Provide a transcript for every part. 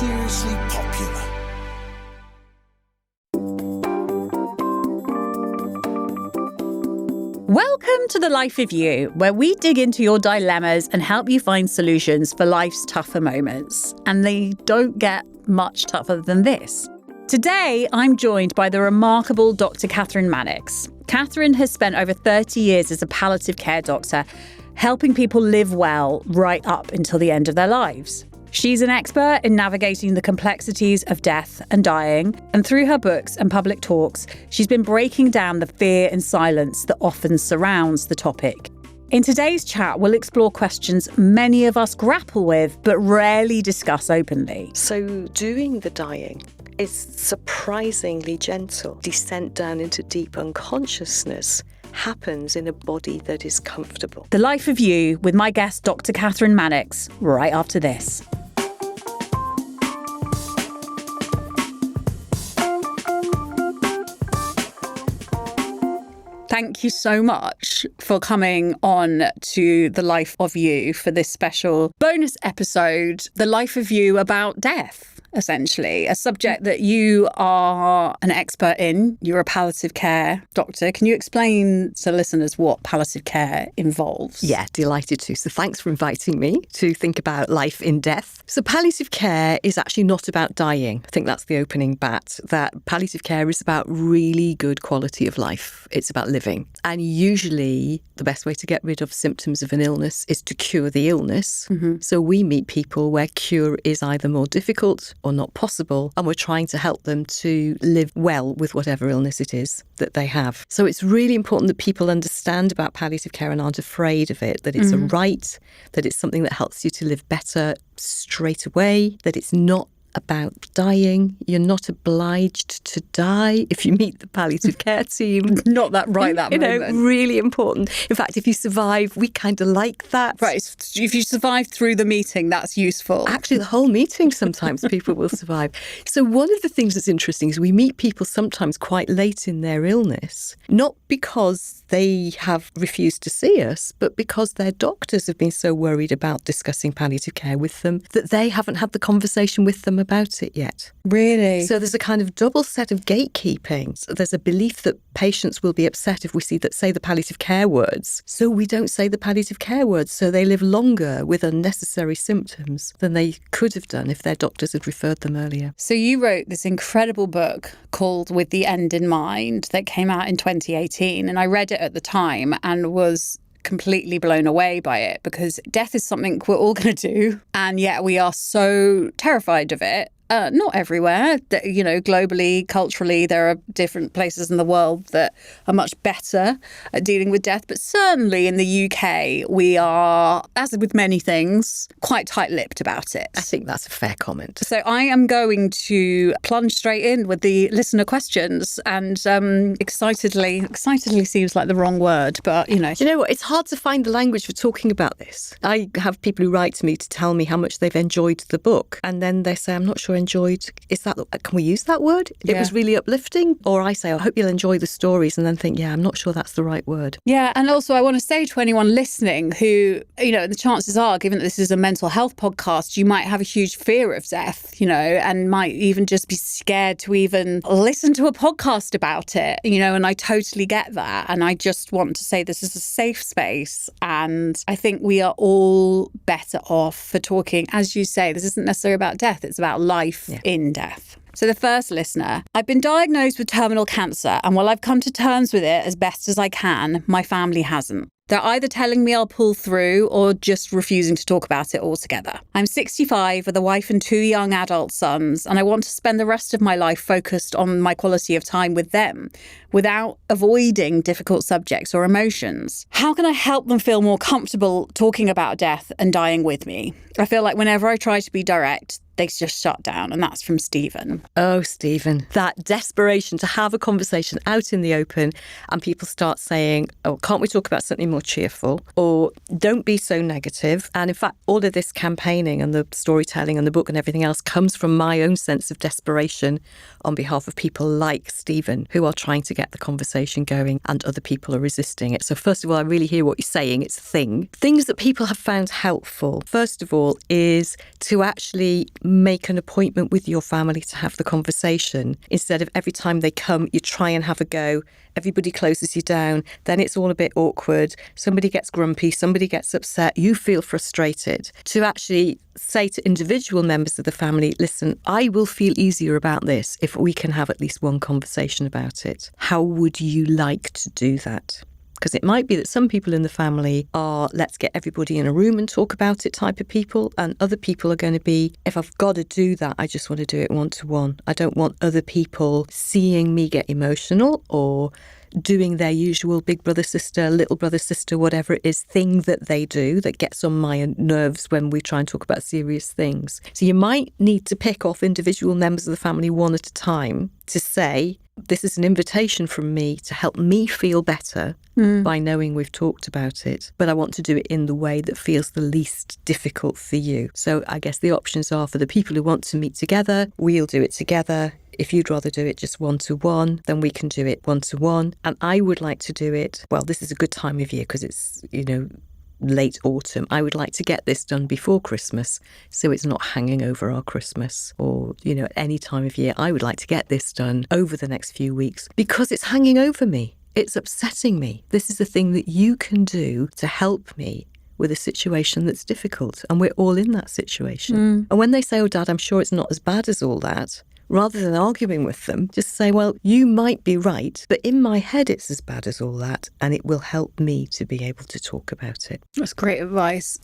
seriously popular. Welcome to The Life of You, where we dig into your dilemmas and help you find solutions for life's tougher moments. And they don't get much tougher than this. Today, I'm joined by the remarkable Dr. Kathryn Mannix. Kathryn has spent over 30 years as a palliative care doctor, helping people live well right up until the end of their lives. She's an expert in navigating the complexities of death and dying, and through her books and public talks, she's been breaking down the fear and silence that often surrounds the topic. In today's chat, we'll explore questions many of us grapple with, but rarely discuss openly. So doing the dying is surprisingly gentle. Descent down into deep unconsciousness happens in a body that is comfortable. The Life of You with my guest, Dr. Kathryn Mannix, right after this. Thank you so much for coming on to The Life of You for this special bonus episode, The Life of You about death, essentially, a subject that you are an expert in. You're a palliative care doctor. Can you explain to listeners what palliative care involves? Yeah, delighted to. So thanks for inviting me to think about life in death. So palliative care is actually not about dying. I think that's the opening bat, that palliative care is about really good quality of life. It's about living. And usually the best way to get rid of symptoms of an illness is to cure the illness. Mm-hmm. So we meet people where cure is either more difficult or not possible, and we're trying to help them to live well with whatever illness it is that they have. So it's really important that people understand about palliative care and aren't afraid of it, that it's a right, that it's something that helps you to live better straight away, that it's not about dying. You're not obliged to die if you meet the palliative care team. Not that right that moment. Really important. In fact, if you survive, we kind of like that. Right. If you survive through the meeting, that's useful. Actually, the whole meeting, sometimes people will survive. So one of the things that's interesting is we meet people sometimes quite late in their illness, not because they have refused to see us, but because their doctors have been so worried about discussing palliative care with them that they haven't had the conversation with them about it yet. Really? So there's a kind of double set of gatekeeping. So there's a belief that patients will be upset if we say the palliative care words. So we don't say the palliative care words. So they live longer with unnecessary symptoms than they could have done if their doctors had referred them earlier. So you wrote this incredible book called With the End in Mind that came out in 2018. And I read it at the time and was completely blown away by it, because death is something we're all going to do, and yet we are so terrified of it. Not everywhere, globally, culturally, there are different places in the world that are much better at dealing with death. But certainly in the UK, we are, as with many things, quite tight-lipped about it. I think that's a fair comment. So I am going to plunge straight in with the listener questions, and excitedly seems like the wrong word, but Do you know what? It's hard to find the language for talking about this. I have people who write to me to tell me how much they've enjoyed the book, and then they say, I'm not sure enjoyed, can we use that word? It was really uplifting. Or I say, I hope you'll enjoy the stories, and then think, I'm not sure that's the right word. Yeah, and also I want to say to anyone listening who, the chances are, given that this is a mental health podcast, you might have a huge fear of death, and might even just be scared to even listen to a podcast about it, and I totally get that. And I just want to say this is a safe space, and I think we are all better off for talking. As you say, this isn't necessarily about death, it's about life in death. So the first listener, I've been diagnosed with terminal cancer, and while I've come to terms with it as best as I can, my family hasn't. They're either telling me I'll pull through or just refusing to talk about it altogether. I'm 65 with a wife and 2 young adult sons, and I want to spend the rest of my life focused on my quality of time with them without avoiding difficult subjects or emotions. How can I help them feel more comfortable talking about death and dying with me? I feel like whenever I try to be direct, they just shut down. And that's from Stephen. Oh, Stephen, that desperation to have a conversation out in the open, and people start saying, oh, can't we talk about something more cheerful, or don't be so negative. And in fact, all of this campaigning and the storytelling and the book and everything else comes from my own sense of desperation on behalf of people like Stephen, who are trying to get the conversation going and other people are resisting it. So first of all, I really hear what you're saying. It's a thing. Things that people have found helpful, first of all, is to actually make an appointment with your family to have the conversation. Instead of every time they come, you try and have a go. Everybody closes you down. Then it's all a bit awkward. Somebody gets grumpy. Somebody gets upset. You feel frustrated. To actually say to individual members of the family, listen, I will feel easier about this if we can have at least one conversation about it. How would you like to do that? Because it might be that some people in the family are, let's get everybody in a room and talk about it type of people. And other people are going to be, if I've got to do that, I just want to do it one-to-one. I don't want other people seeing me get emotional or doing their usual big brother, sister, little brother, sister, whatever it is, thing that they do that gets on my nerves when we try and talk about serious things. So you might need to pick off individual members of the family one at a time to say, this is an invitation from me to help me feel better by knowing we've talked about it, but I want to do it in the way that feels the least difficult for you. So I guess the options are for the people who want to meet together, we'll do it together. If you'd rather do it just one-to-one, then we can do it one-to-one. And I would like to do it, well, this is a good time of year because it's, late autumn. I would like to get this done before Christmas so it's not hanging over our Christmas or, any time of year. I would like to get this done over the next few weeks because it's hanging over me. It's upsetting me. This is the thing that you can do to help me with a situation that's difficult. And we're all in that situation. And when they say, oh, Dad, I'm sure it's not as bad as all that, rather than arguing with them, just say, well, you might be right, but in my head it's as bad as all that, and it will help me to be able to talk about it. That's great advice.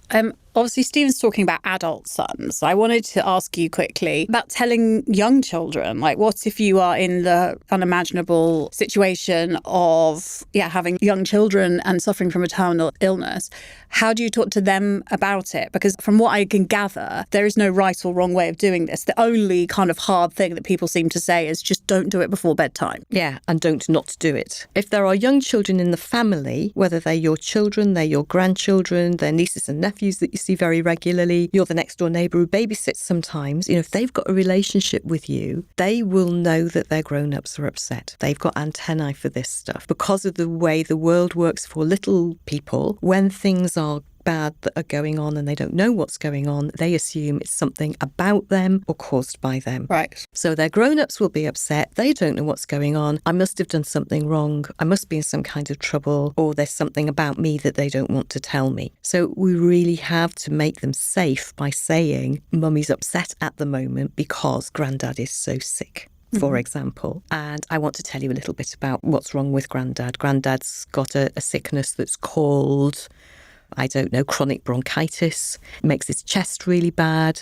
Obviously, Stephen's talking about adult sons. I wanted to ask you quickly about telling young children, like what if you are in the unimaginable situation of having young children and suffering from a terminal illness? How do you talk to them about it? Because from what I can gather, there is no right or wrong way of doing this. The only kind of hard thing that people seem to say is just don't do it before bedtime. Yeah, and don't not do it. If there are young children in the family, whether they're your children, they're your grandchildren, they're nieces and nephews that you see very regularly, you're the next door neighbour who babysits sometimes, if they've got a relationship with you, they will know that their grown-ups are upset. They've got antennae for this stuff. Because of the way the world works for little people, when things are bad that are going on and they don't know what's going on, they assume it's something about them or caused by them. Right. So their grown-ups will be upset. They don't know what's going on. I must have done something wrong. I must be in some kind of trouble, or there's something about me that they don't want to tell me. So we really have to make them safe by saying, Mummy's upset at the moment because Grandad is so sick, for example. And I want to tell you a little bit about what's wrong with Grandad. Grandad's got a sickness that's called, chronic bronchitis. It makes his chest really bad.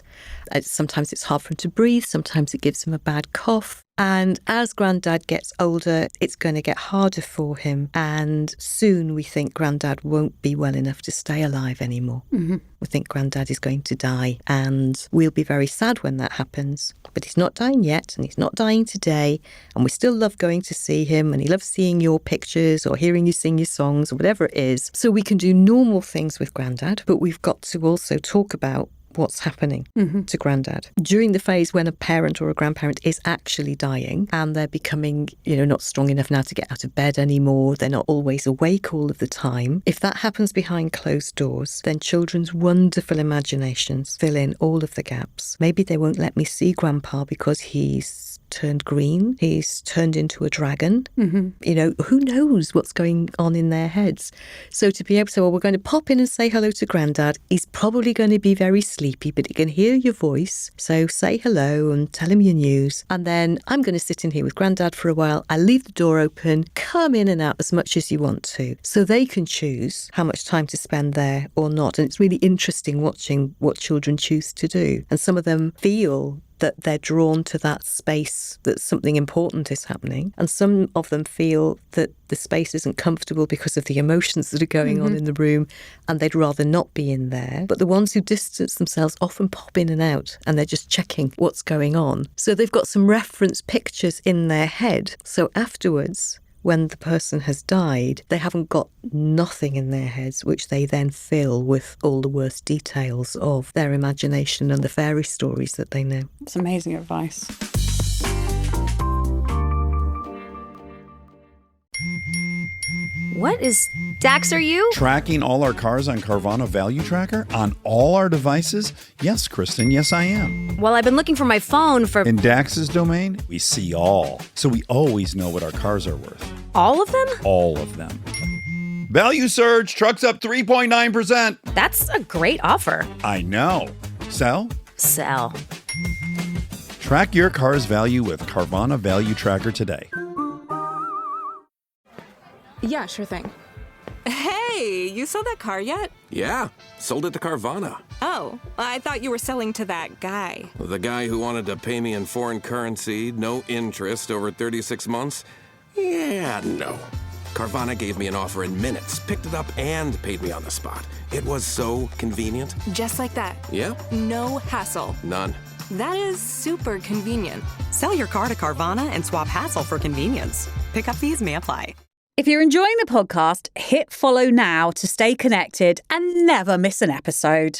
Sometimes it's hard for him to breathe. Sometimes it gives him a bad cough. And as Grandad gets older, it's going to get harder for him. And soon we think Grandad won't be well enough to stay alive anymore. We think Grandad is going to die. And we'll be very sad when that happens. But he's not dying yet, and he's not dying today. And we still love going to see him, and he loves seeing your pictures or hearing you sing your songs or whatever it is. So we can do normal things with Grandad, but we've got to also talk about what's happening to Grandad. During the phase when a parent or a grandparent is actually dying and they're becoming, not strong enough now to get out of bed anymore, they're not always awake all of the time. If that happens behind closed doors, then children's wonderful imaginations fill in all of the gaps. Maybe they won't let me see Grandpa because he's turned green, he's turned into a dragon. Who knows what's going on in their heads? So to be able to say, well, we're going to pop in and say hello to Grandad. He's probably going to be very sleepy, but he can hear your voice. So say hello and tell him your news. And then I'm going to sit in here with Grandad for a while. I'll leave the door open, come in and out as much as you want to. So they can choose how much time to spend there or not. And it's really interesting watching what children choose to do. And some of them feel that they're drawn to that space, that something important is happening. And some of them feel that the space isn't comfortable because of the emotions that are going on in the room and they'd rather not be in there. But the ones who distance themselves often pop in and out and they're just checking what's going on. So they've got some reference pictures in their head. So afterwards, when the person has died, they haven't got nothing in their heads, which they then fill with all the worst details of their imagination and the fairy stories that they know. It's amazing advice. What is Dax, are you? Tracking all our cars on Carvana Value Tracker on all our devices? Yes, Kristen, yes, I am. Well, I've been looking for my phone for... In Dax's domain, we see all. So we always know what our cars are worth. All of them? All of them. Value surge, trucks up 3.9%. That's a great offer. I know. Sell? Sell. Track your car's value with Carvana Value Tracker today. Yeah, sure thing. Hey, you sold that car yet? Yeah, sold it to Carvana. Oh, I thought you were selling to that guy. The guy who wanted to pay me in foreign currency, no interest, over 36 months? Yeah, no. Carvana gave me an offer in minutes, picked it up, and paid me on the spot. It was so convenient. Just like that. Yeah? No hassle. None. That is super convenient. Sell your car to Carvana and swap hassle for convenience. Pickup fees may apply. If you're enjoying the podcast, hit follow now to stay connected and never miss an episode.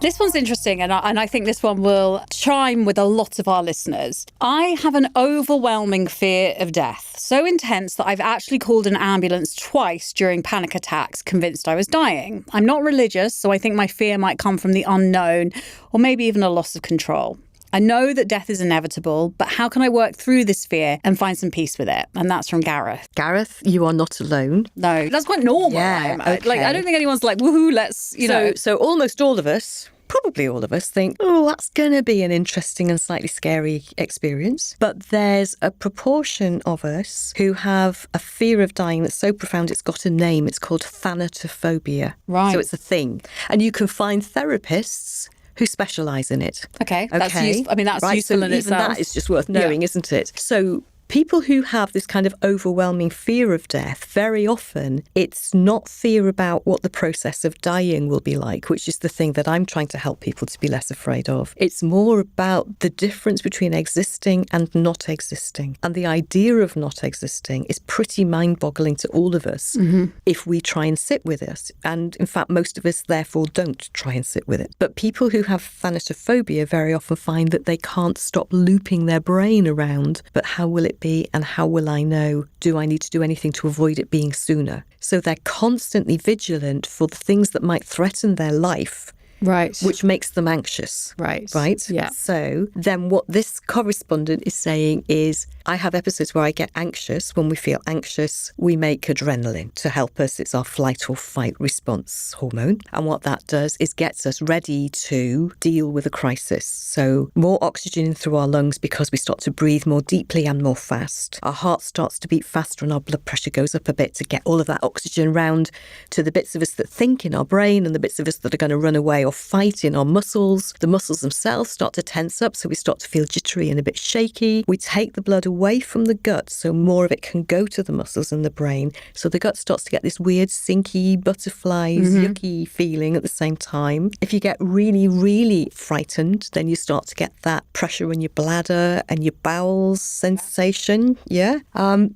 This one's interesting, and I think this one will chime with a lot of our listeners. I have an overwhelming fear of death, so intense that I've actually called an ambulance twice during panic attacks, convinced I was dying. I'm not religious, so I think my fear might come from the unknown, or maybe even a loss of control. I know that death is inevitable, but how can I work through this fear and find some peace with it? And that's from Gareth. Gareth, you are not alone. No, that's quite normal. Yeah, okay. Like, I don't think anyone's like, woohoo, let's, So almost all of us, probably all of us, think, oh, that's going to be an interesting and slightly scary experience. But there's a proportion of us who have a fear of dying that's so profound it's got a name. It's called thanatophobia. Right. So it's a thing. And you can find therapists who specialise in it. Okay, that's useful. I mean, that's useful in itself. Even that is just worth knowing, isn't it? So people who have this kind of overwhelming fear of death, very often it's not fear about what the process of dying will be like, which is the thing that I'm trying to help people to be less afraid of. It's more about the difference between existing and not existing. And the idea of not existing is pretty mind-boggling to all of us if we try and sit with it. And in fact, most of us therefore don't try and sit with it. But people who have thanatophobia very often find that they can't stop looping their brain around, but how will it be and how will I know? Do I need to do anything to avoid it being sooner? So they're constantly vigilant for the things that might threaten their life. Right. Which makes them anxious. Right. Right? Yeah. So then what this correspondent is saying is, I have episodes where I get anxious. When we feel anxious, we make adrenaline to help us. It's our flight or fight response hormone. And what that does is gets us ready to deal with a crisis. So more oxygen through our lungs because we start to breathe more deeply and more fast. Our heart starts to beat faster and our blood pressure goes up a bit to get all of that oxygen round to the bits of us that think in our brain and the bits of us that are going to run away or fight in our muscles. The muscles themselves start to tense up, so we start to feel jittery and a bit shaky. We take the blood away from the gut, so more of it can go to the muscles and the brain. So the gut starts to get this weird, sinky, butterflies, yucky feeling at the same time. If you get really, really frightened, then you start to get that pressure in your bladder and your bowels sensation. Yeah.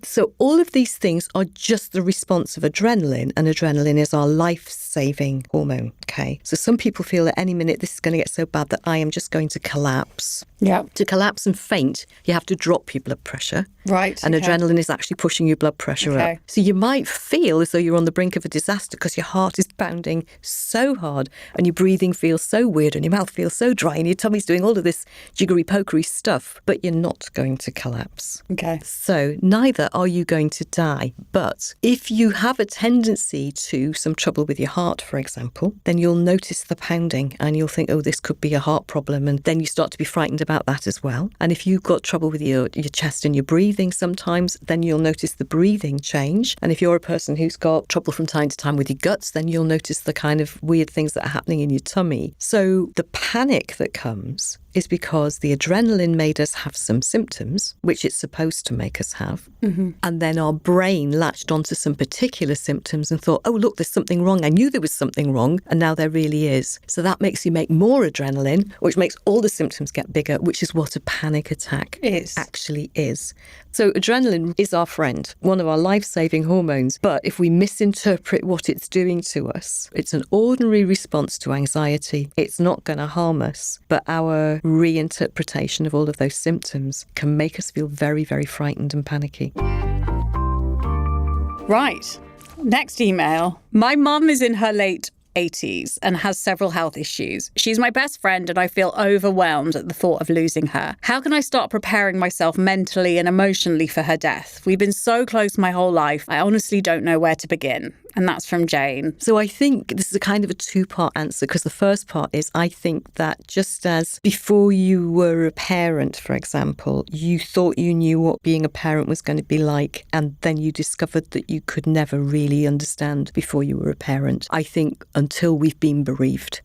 So all of these things are just the response of adrenaline, and adrenaline is our life-saving hormone. Okay. So some people feel at any minute this is going to get so bad that I am just going to collapse. Yeah. To collapse and faint, you have to drop your blood pressure. Right. And adrenaline is actually pushing your blood pressure up. So you might feel as though you're on the brink of a disaster because your heart is pounding so hard and your breathing feels so weird and your mouth feels so dry and your tummy's doing all of this jiggery-pokery stuff, but you're not going to collapse. Okay. So neither are you going to die. But if you have a tendency to some trouble with your heart, for example, then you'll notice the pounding and you'll think, oh, this could be a heart problem. And then you start to be frightened about that as well. And if you've got trouble with your chest and your breathing sometimes, then you'll notice the breathing change. And if you're a person who's got trouble from time to time with your guts, then you'll notice the kind of weird things that are happening in your tummy. So the panic that comes is because the adrenaline made us have some symptoms, which it's supposed to make us have. And then our brain latched onto some particular symptoms and thought, oh, look, there's something wrong. I knew there was something wrong, and now there really is. So that makes you make more adrenaline, which makes all the symptoms get bigger, which is what a panic attack actually is. So adrenaline is our friend, one of our life-saving hormones. But if we misinterpret what it's doing to us, it's an ordinary response to anxiety. It's not going to harm us. But our reinterpretation of all of those symptoms can make us feel very, very frightened and panicky. Right. Next email. My mum is in her late 80s and has several health issues. She's my best friend and I feel overwhelmed at the thought of losing her. How can I start preparing myself mentally and emotionally for her death? We've been so close my whole life. I honestly don't know where to begin. And that's from Jane. So I think this is a kind of a two-part answer, because the first part is, I think that just as before you were a parent, for example, you thought you knew what being a parent was going to be like, and then you discovered that you could never really understand before you were a parent. I think until we've been bereaved,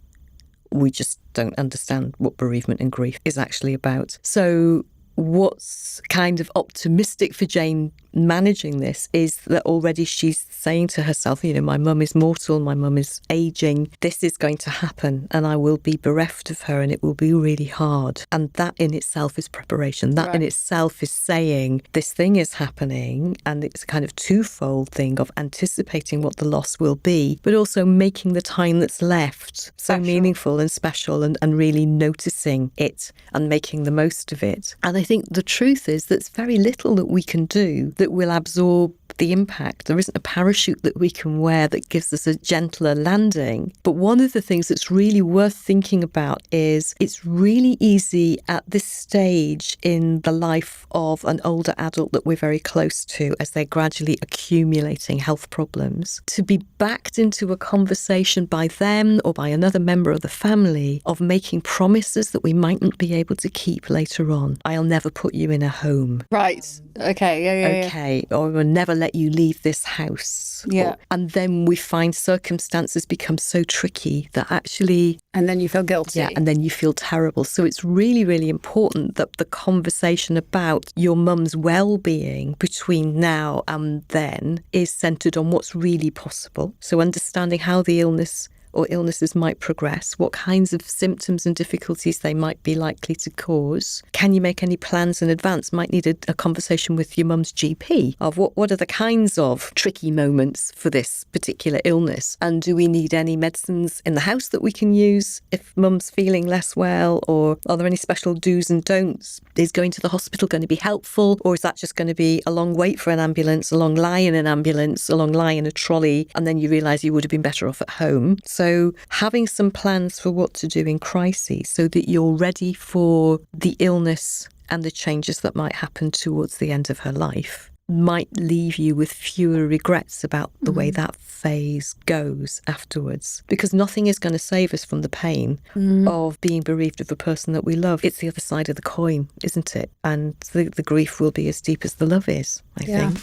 we just don't understand what bereavement and grief is actually about. So what's kind of optimistic for Jane managing this is that already she's saying to herself, you know, my mum is mortal, my mum is aging, this is going to happen and I will be bereft of her and it will be really hard. And that in itself is preparation. That in itself is saying this thing is happening, and it's a kind of twofold thing of anticipating what the loss will be, but also making the time that's left so meaningful and special, and really noticing it and making the most of it. And I think the truth is there's very little that we can do that will absorb the impact. There isn't a parachute that we can wear that gives us a gentler landing. But one of the things that's really worth thinking about is it's really easy at this stage in the life of an older adult that we're very close to, as they're gradually accumulating health problems, to be backed into a conversation by them or by another member of the family of making promises that we mightn't be able to keep later on. I'll never put you in a home. Right. Okay. Yeah. Okay. Or we'll never let you leave this house. Yeah. And then we find circumstances become so tricky that actually... And then you feel guilty. Yeah, and then you feel terrible. So it's really, really important that the conversation about your mum's well-being between now and then is centred on what's really possible. So understanding how the illness or illnesses might progress, what kinds of symptoms and difficulties they might be likely to cause. Can you make any plans in advance? Might need a conversation with your mum's GP of what are the kinds of tricky moments for this particular illness? And do we need any medicines in the house that we can use if mum's feeling less well? Or are there any special do's and don'ts? Is going to the hospital going to be helpful? Or is that just going to be a long wait for an ambulance, a long lie in an ambulance, a long lie in a trolley, and then you realise you would have been better off at home? So having some plans for what to do in crises so that you're ready for the illness and the changes that might happen towards the end of her life might leave you with fewer regrets about the way that phase goes afterwards. Because nothing is going to save us from the pain of being bereaved of a person that we love. It's the other side of the coin, isn't it? And the grief will be as deep as the love is, I think.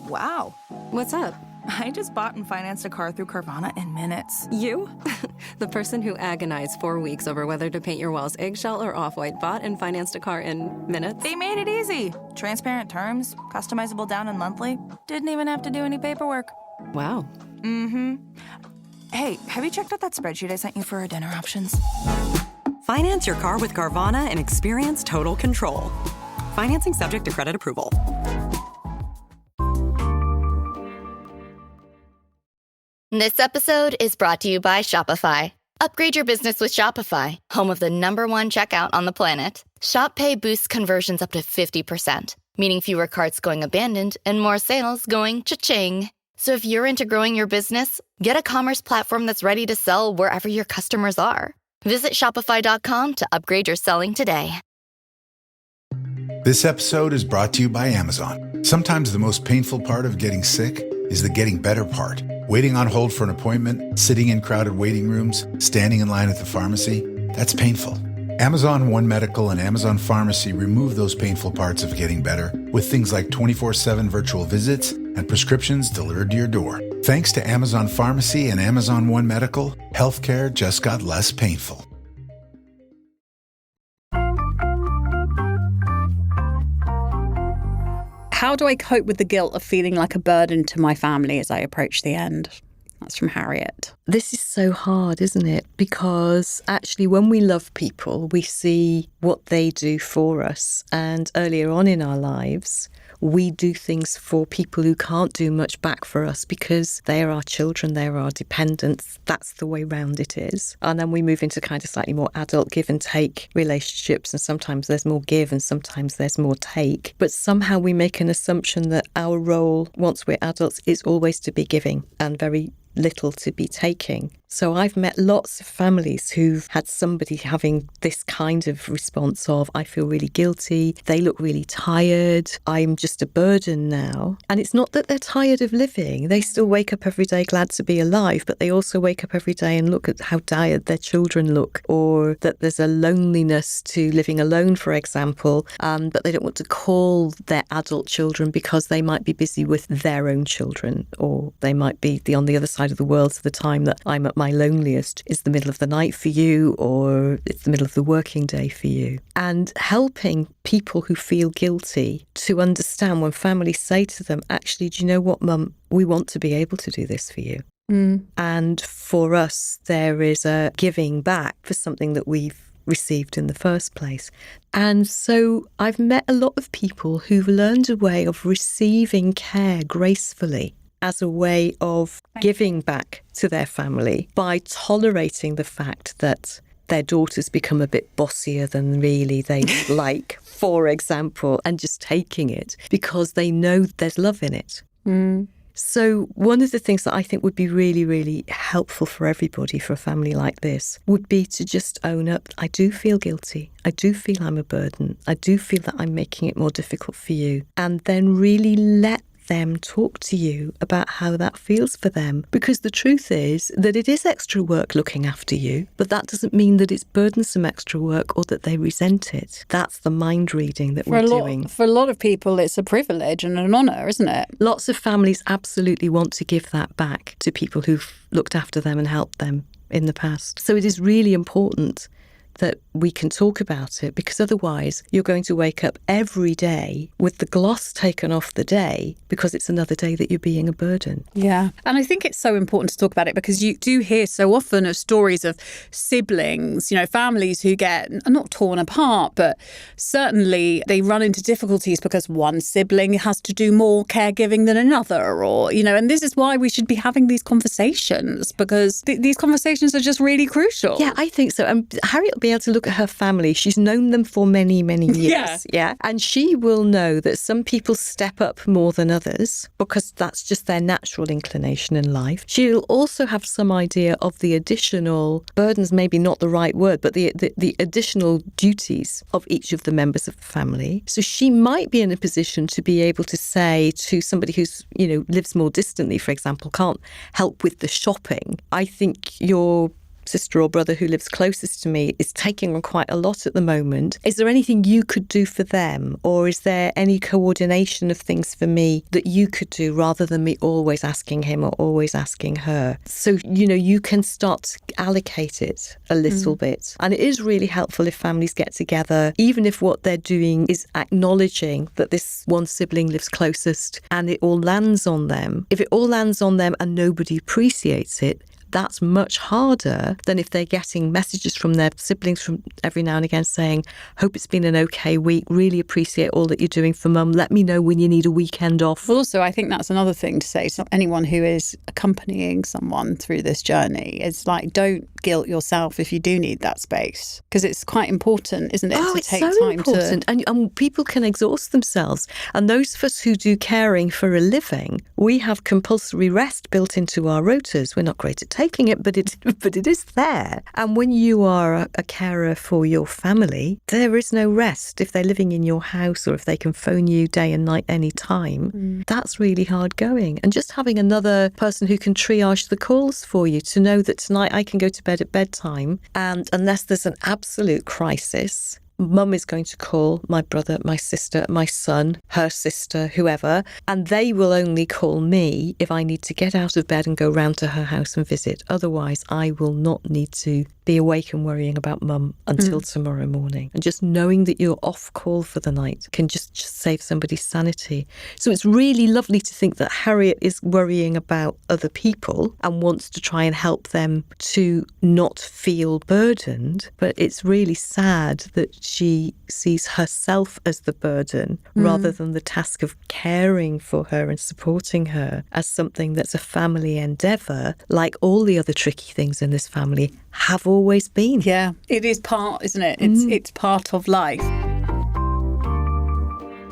Wow. What's up? I just bought and financed a car through Carvana in minutes. You? The person who agonized 4 weeks over whether to paint your walls eggshell or off-white bought and financed a car in minutes? They made it easy. Transparent terms, customizable down and monthly. Didn't even have to do any paperwork. Wow. Mm-hmm. Hey, have you checked out that spreadsheet I sent you for our dinner options? Finance your car with Carvana and experience total control. Financing subject to credit approval. This episode is brought to you by Shopify. Upgrade your business with Shopify, home of the #1 checkout on the planet. Shop Pay boosts conversions up to 50%, meaning fewer carts going abandoned and more sales going cha-ching. So if you're into growing your business, get a commerce platform that's ready to sell wherever your customers are. Visit Shopify.com to upgrade your selling today. This episode is brought to you by Amazon. Sometimes the most painful part of getting sick is the getting better part. Waiting on hold for an appointment, sitting in crowded waiting rooms, standing in line at the pharmacy, that's painful. Amazon One Medical and Amazon Pharmacy remove those painful parts of getting better with things like 24/7 virtual visits and prescriptions delivered to your door. Thanks to Amazon Pharmacy and Amazon One Medical, healthcare just got less painful. How do I cope with the guilt of feeling like a burden to my family as I approach the end? That's from Harriet. This is so hard, isn't it? Because actually, when we love people, we see what they do for us. And earlier on in our lives, we do things for people who can't do much back for us because they are our children, they're our dependents. That's the way round it is. And then we move into kind of slightly more adult give and take relationships. And sometimes there's more give and sometimes there's more take. But somehow we make an assumption that our role, once we're adults, is always to be giving and very little to be taking. So I've met lots of families who've had somebody having this kind of response of, I feel really guilty, they look really tired, I'm just a burden now. And it's not that they're tired of living. They still wake up every day glad to be alive, but they also wake up every day and look at how tired their children look, or that there's a loneliness to living alone, for example, but they don't want to call their adult children because they might be busy with their own children, or they might be on the other side of the world. So the time that I'm at my loneliest is the middle of the night for you, or it's the middle of the working day for you. And helping people who feel guilty to understand when families say to them, actually, do you know what, Mum, we want to be able to do this for you. And for us, there is a giving back for something that we've received in the first place. And so I've met a lot of people who've learned a way of receiving care gracefully as a way of giving back to their family by tolerating the fact that their daughters become a bit bossier than really they like, for example, and just taking it because they know there's love in it. So one of the things that I think would be really, really helpful for everybody, for a family like this, would be to just own up. I do feel guilty. I do feel I'm a burden. I do feel that I'm making it more difficult for you. And then really let them talk to you about how that feels for them. Because the truth is that it is extra work looking after you, but that doesn't mean that it's burdensome extra work or that they resent it. That's the mind reading that we're doing. For a lot of people, it's a privilege and an honour, isn't it? Lots of families absolutely want to give that back to people who've looked after them and helped them in the past. So it is really important that we can talk about it, because otherwise you're going to wake up every day with the gloss taken off the day because it's another day that you're being a burden. Yeah. And I think it's so important to talk about it because you do hear so often of stories of siblings, families who get not torn apart, but certainly they run into difficulties because one sibling has to do more caregiving than another, or, and this is why we should be having these conversations, because these conversations are just really crucial. Yeah, I think so. And Harriet will be able to look at her family. She's known them for many, many years. Yeah. And she will know that some people step up more than others because that's just their natural inclination in life. She'll also have some idea of the additional burdens, maybe not the right word, but the additional duties of each of the members of the family. So she might be in a position to be able to say to somebody who's, lives more distantly, for example, can't help with the shopping, I think your sister or brother who lives closest to me is taking on quite a lot at the moment. Is there anything you could do for them? Or is there any coordination of things for me that you could do rather than me always asking him or always asking her? So, you can start to allocate it a little bit. And it is really helpful if families get together, even if what they're doing is acknowledging that this one sibling lives closest and it all lands on them. If it all lands on them and nobody appreciates it, that's much harder than if they're getting messages from their siblings from every now and again saying, hope it's been an okay week, really appreciate all that you're doing for Mum, let me know when you need a weekend off. Well, also, I think that's another thing to say to anyone who is accompanying someone through this journey. It's like, don't guilt yourself if you do need that space, because it's quite important, isn't it, to take time so important. And people can exhaust themselves. And those of us who do caring for a living, we have compulsory rest built into our rotas. We're not great at taking it, but it is there. And when you are a carer for your family, there is no rest. If they're living in your house or if they can phone you day and night any time, that's really hard going. And just having another person who can triage the calls for you, to know that tonight I can go to bed at bedtime, and unless there's an absolute crisis, Mum is going to call my brother, my sister, my son, her sister, whoever, and they will only call me if I need to get out of bed and go round to her house and visit. Otherwise, I will not need to be awake and worrying about Mum until tomorrow morning. And just knowing that you're off call for the night can just save somebody's sanity. So it's really lovely to think that Harriet is worrying about other people and wants to try and help them to not feel burdened. But it's really sad that she sees herself as the burden rather than the task of caring for her and supporting her as something that's a family endeavour, like all the other tricky things in this family have always been. Yeah, it is part, isn't it? It's part of life.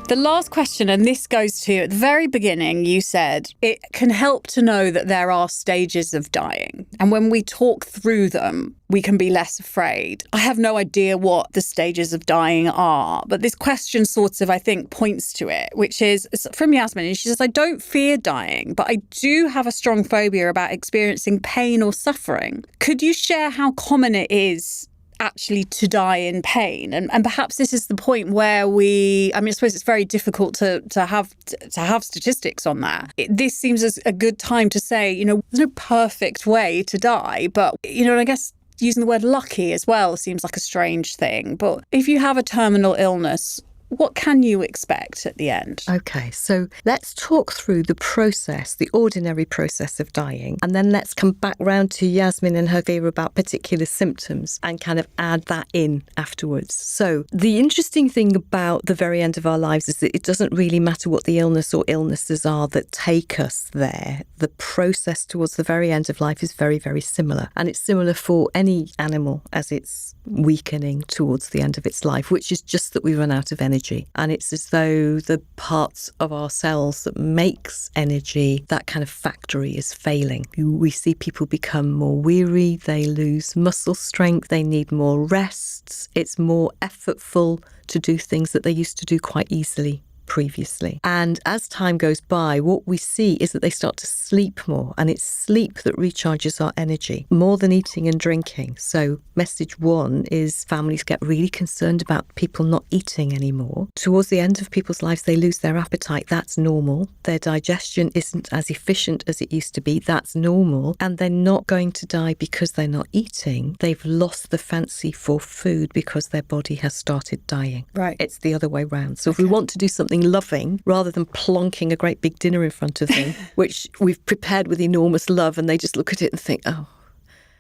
The last question, and this goes to, at the very beginning, you said it can help to know that there are stages of dying. And when we talk through them, we can be less afraid. I have no idea what the stages of dying are, but this question sort of, I think, points to it, which is from Yasmin. And she says, I don't fear dying, but I do have a strong phobia about experiencing pain or suffering. Could you share how common it is actually to die in pain? And perhaps this is the point where I suppose it's very difficult to have statistics on that. This seems as a good time to say, there's no perfect way to die, but, and I guess using the word lucky as well seems like a strange thing. But if you have a terminal illness, what can you expect at the end? Okay, so let's talk through the process, the ordinary process of dying, and then let's come back round to Yasmin and her fear about particular symptoms and kind of add that in afterwards. So the interesting thing about the very end of our lives is that it doesn't really matter what the illness or illnesses are that take us there. The process towards the very end of life is very, very similar. And it's similar for any animal as it's weakening towards the end of its life, which is just that we run out of energy. And it's as though the parts of our cells that makes energy, that kind of factory, is failing. We see people become more weary, they lose muscle strength, they need more rests. It's more effortful to do things that they used to do quite easily previously. And as time goes by, what we see is that they start to sleep more, and it's sleep that recharges our energy more than eating and drinking. So message one is families get really concerned about people not eating anymore. Towards the end of people's lives, they lose their appetite. That's normal. Their digestion isn't as efficient as it used to be. That's normal. And they're not going to die because they're not eating. They've lost the fancy for food because their body has started dying. Right. It's the other way round. So if we want to do something loving rather than plonking a great big dinner in front of them, which we've prepared with enormous love, and they just look at it and think, oh,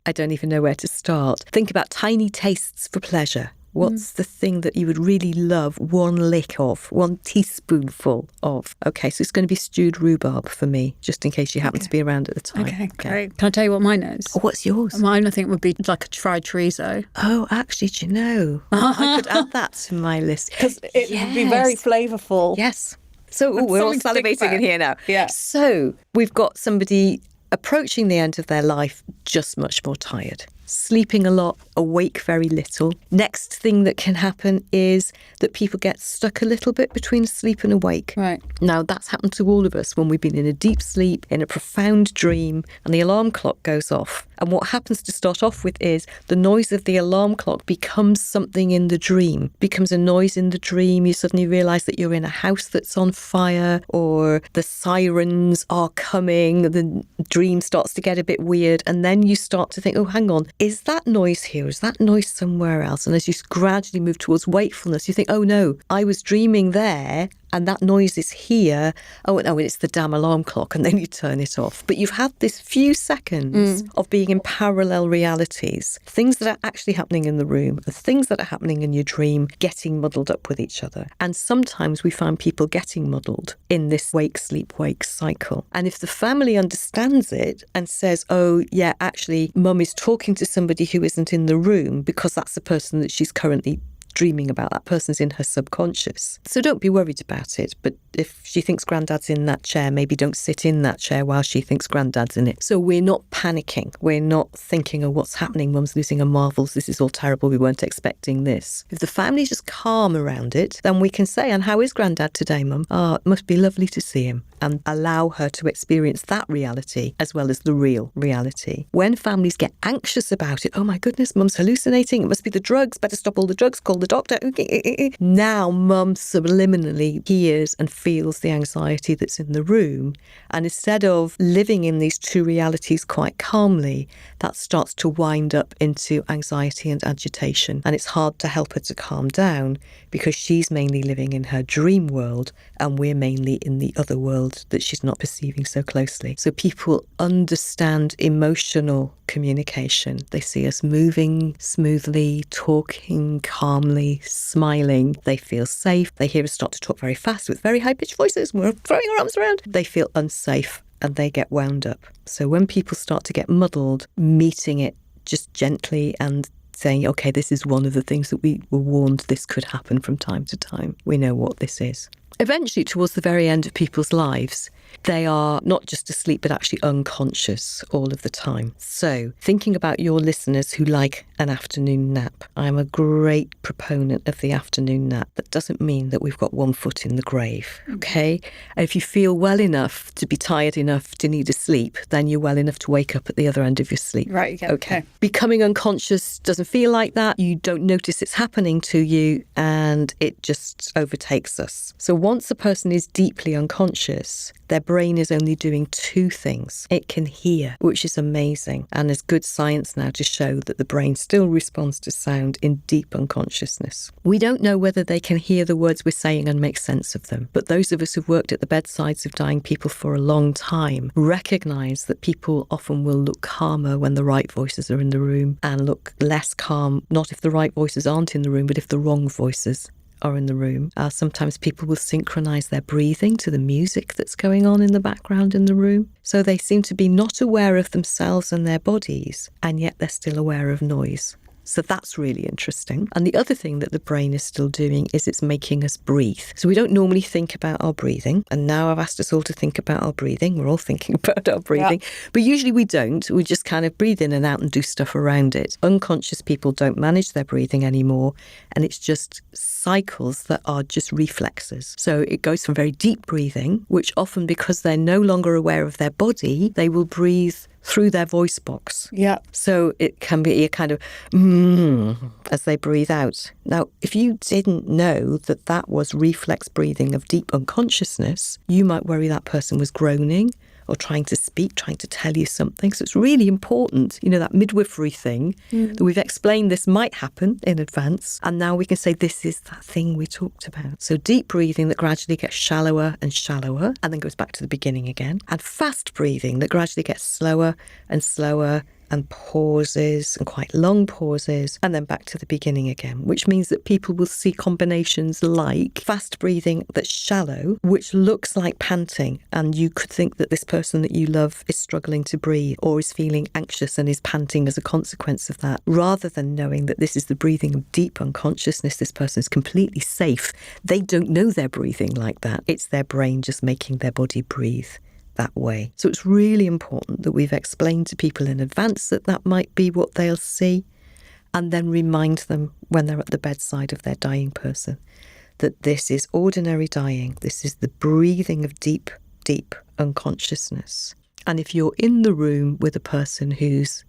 I don't even know where to start. Think about tiny tastes for pleasure. What's the thing that you would really love one lick of, one teaspoonful of? Okay, so it's going to be stewed rhubarb for me, just in case you happen to be around at the time. Okay, great. Can I tell you what mine is? Oh, what's yours? Mine, I think, would be like a fried chorizo. Oh, actually, do you know? I could add that to my list. Because it would be very flavourful. Yes. So we're all salivating in here now. Yeah. So we've got somebody approaching the end of their life just much more tired, sleeping a lot, awake very little. Next thing that can happen is that people get stuck a little bit between asleep and awake. Right. Now, that's happened to all of us when we've been in a deep sleep, in a profound dream, and the alarm clock goes off. And what happens to start off with is the noise of the alarm clock becomes something in the dream, becomes a noise in the dream. You suddenly realise that you're in a house that's on fire, or the sirens are coming. The dream starts to get a bit weird. And then you start to think, oh, hang on, is that noise here? Is that noise somewhere else? And as you gradually move towards wakefulness, you think, oh no, I was dreaming there and that noise is here. Oh, no, it's the damn alarm clock. And then you turn it off. But you've had this few seconds of being in parallel realities, things that are actually happening in the room, the things that are happening in your dream, getting muddled up with each other. And sometimes we find people getting muddled in this wake, sleep, wake cycle. And if the family understands it and says, oh, yeah, actually, mum is talking to somebody who isn't in the room because that's the person that she's currently dreaming about, that person's in her subconscious. So don't be worried about it. But if she thinks granddad's in that chair, maybe don't sit in that chair while she thinks granddad's in it. So we're not panicking. We're not thinking, oh, what's happening? Mum's losing her marvels. This is all terrible. We weren't expecting this. If the family's just calm around it, then we can say, and how is granddad today, mum? Oh, it must be lovely to see him. and allow her to experience that reality as well as the real reality. When families get anxious about it, oh my goodness, mum's hallucinating, it must be the drugs, better stop all the drugs, call the doctor. Now mum subliminally hears and feels the anxiety that's in the room. And instead of living in these two realities quite calmly, that starts to wind up into anxiety and agitation. And it's hard to help her to calm down because she's mainly living in her dream world and we're mainly in the other world that she's not perceiving so closely. So people understand emotional communication. They see us moving smoothly, talking calmly, smiling. They feel safe. They hear us start to talk very fast with very high-pitched voices. We're throwing our arms around. They feel unsafe and they get wound up. So when people start to get muddled, meeting it just gently and saying, okay, this is one of the things that we were warned this could happen from time to time. We know what this is. Eventually, towards the very end of people's lives, they are not just asleep, but actually unconscious all of the time. So thinking about your listeners who like an afternoon nap, I'm a great proponent of the afternoon nap. That doesn't mean that we've got one foot in the grave, okay? And if you feel well enough to be tired enough to need a sleep, then you're well enough to wake up at the other end of your sleep. Right, okay. Becoming unconscious doesn't feel like that. You don't notice it's happening to you and it just overtakes us. So once a person is deeply unconscious, their brain is only doing two things. It can hear, which is amazing. And there's good science now to show that the brain still responds to sound in deep unconsciousness. We don't know whether they can hear the words we're saying and make sense of them. But those of us who've worked at the bedsides of dying people for a long time recognise that people often will look calmer when the right voices are in the room and look less calm, not if the right voices aren't in the room, but if the wrong voices are in the room. Sometimes people will synchronise their breathing to the music that's going on in the background in the room. So they seem to be not aware of themselves and their bodies, and yet they're still aware of noise. So that's really interesting. And the other thing that the brain is still doing is it's making us breathe. So we don't normally think about our breathing. And now I've asked us all to think about our breathing. We're all thinking about our breathing. Yeah. But usually we don't. We just kind of breathe in and out and do stuff around it. Unconscious people don't manage their breathing anymore. And it's just cycles that are just reflexes. So it goes from very deep breathing, which often because they're no longer aware of their body, they will breathe through their voice box. Yeah. So it can be a kind of as they breathe out. Now, if you didn't know that that was reflex breathing of deep unconsciousness, you might worry that person was groaning or trying to speak, trying to tell you something. So it's really important, that midwifery thing, that we've explained this might happen in advance. And now we can say this is that thing we talked about. So deep breathing that gradually gets shallower and shallower and then goes back to the beginning again. And fast breathing that gradually gets slower and slower and pauses and quite long pauses and then back to the beginning again, which means that people will see combinations like fast breathing that's shallow, which looks like panting. And you could think that this person that you love is struggling to breathe or is feeling anxious and is panting as a consequence of that, rather than knowing that this is the breathing of deep unconsciousness. This person is completely safe. They don't know they're breathing like that. It's their brain just making their body breathe that way. So it's really important that we've explained to people in advance that that might be what they'll see, and then remind them when they're at the bedside of their dying person that this is ordinary dying. This is the breathing of deep, deep unconsciousness. And if you're in the room with a person who's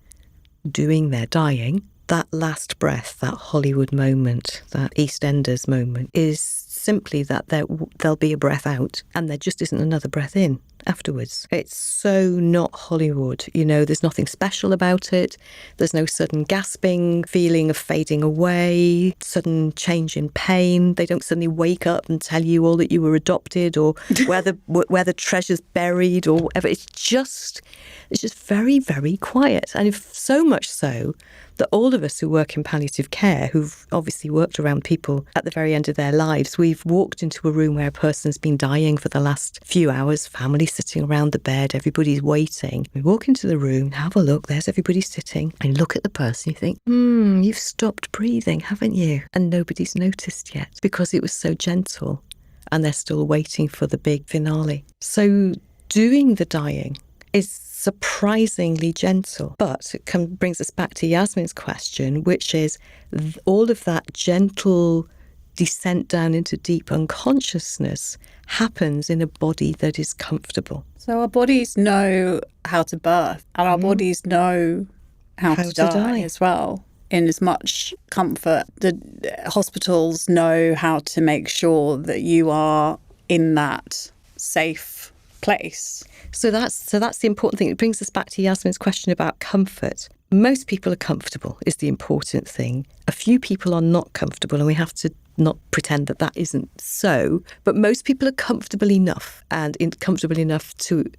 doing their dying, that last breath, that Hollywood moment, that EastEnders moment, is simply that there'll be a breath out and there just isn't another breath in afterwards. It's so not Hollywood. There's nothing special about it. There's no sudden gasping, feeling of fading away, sudden change in pain. They don't suddenly wake up and tell you all that you were adopted or where the treasure's buried or whatever. It's just very, very quiet. And if so much so that all of us who work in palliative care, who've obviously worked around people at the very end of their lives, we've walked into a room where a person's been dying for the last few hours, family sitting around the bed, everybody's waiting. We walk into the room, have a look, there's everybody sitting, and you look at the person, you think, you've stopped breathing, haven't you? And nobody's noticed yet because it was so gentle and they're still waiting for the big finale. So doing the dying is surprisingly gentle. But it brings us back to Yasmin's question, which is all of that gentle descent down into deep unconsciousness happens in a body that is comfortable. So our bodies know how to birth, and our bodies know how to die as well. In as much comfort, the hospitals know how to make sure that you are in that safe place. So that's the important thing. It brings us back to Yasmin's question about comfort. Most people are comfortable is the important thing. A few people are not comfortable, and we have to not pretend that isn't so. But most people are comfortable enough comfortable enough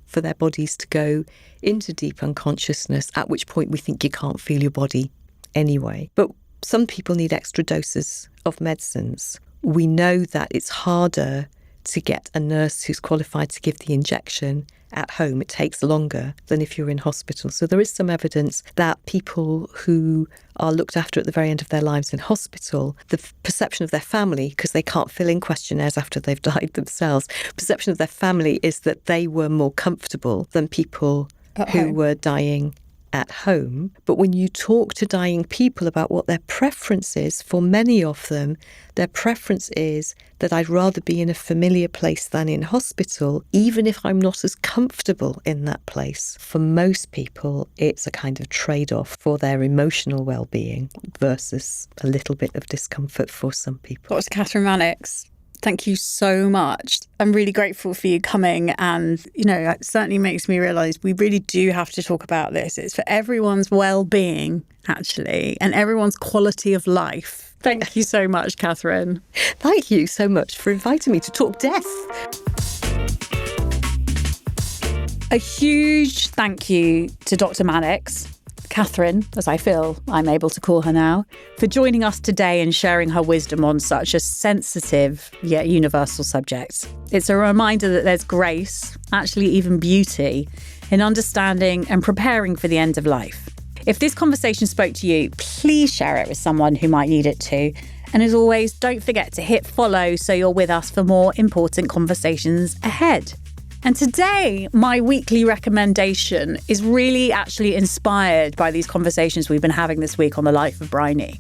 for their bodies to go into deep unconsciousness, at which point we think you can't feel your body anyway. But some people need extra doses of medicines. We know that it's harder to get a nurse who's qualified to give the injection at home. It takes longer than if you're in hospital. So there is some evidence that people who are looked after at the very end of their lives in hospital, the perception of their family, because they can't fill in questionnaires after they've died themselves, perception of their family is that they were more comfortable than people who were dying at home. But when you talk to dying people about what their preference is, for many of them, their preference is that I'd rather be in a familiar place than in hospital, even if I'm not as comfortable in that place. For most people, it's a kind of trade-off for their emotional well-being versus a little bit of discomfort for some people. Dr. Kathryn Mannix, thank you so much. I'm really grateful for you coming, and, it certainly makes me realise we really do have to talk about this. It's for everyone's well-being, actually, and everyone's quality of life. Thank you so much, Kathryn. Thank you so much for inviting me to talk death. A huge thank you to Dr. Mannix, Kathryn, as I feel I'm able to call her now, for joining us today and sharing her wisdom on such a sensitive yet universal subject. It's a reminder that there's grace, actually even beauty, in understanding and preparing for the end of life. If this conversation spoke to you, please share it with someone who might need it too. And as always, don't forget to hit follow so you're with us for more important conversations ahead. And today, my weekly recommendation is really actually inspired by these conversations we've been having this week on the life of Bryony.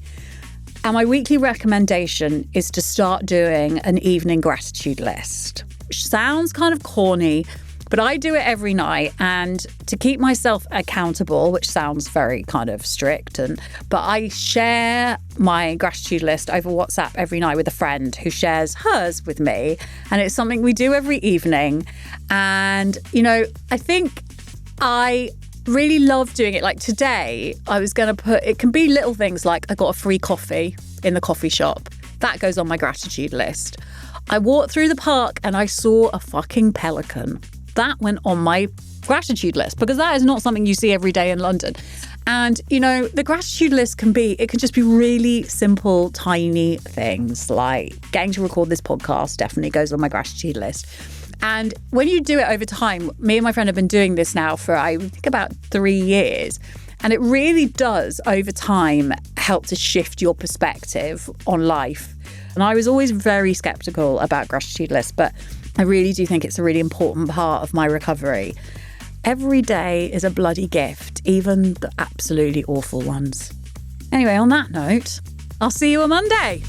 And my weekly recommendation is to start doing an evening gratitude list, which sounds kind of corny, but I do it every night. And to keep myself accountable, which sounds very kind of strict, but I share my gratitude list over WhatsApp every night with a friend who shares hers with me. And it's something we do every evening. And, I think I really love doing it. Like today, I was going to put, it can be little things like I got a free coffee in the coffee shop. That goes on my gratitude list. I walked through the park and I saw a fucking pelican. That went on my gratitude list because that is not something you see every day in London. And, the gratitude list it can just be really simple, tiny things like getting to record this podcast definitely goes on my gratitude list. And when you do it over time, me and my friend have been doing this now for, I think, about 3 years. And it really does, over time, help to shift your perspective on life. And I was always very skeptical about gratitude lists, but I really do think it's a really important part of my recovery. Every day is a bloody gift, even the absolutely awful ones. Anyway, on that note, I'll see you on Monday.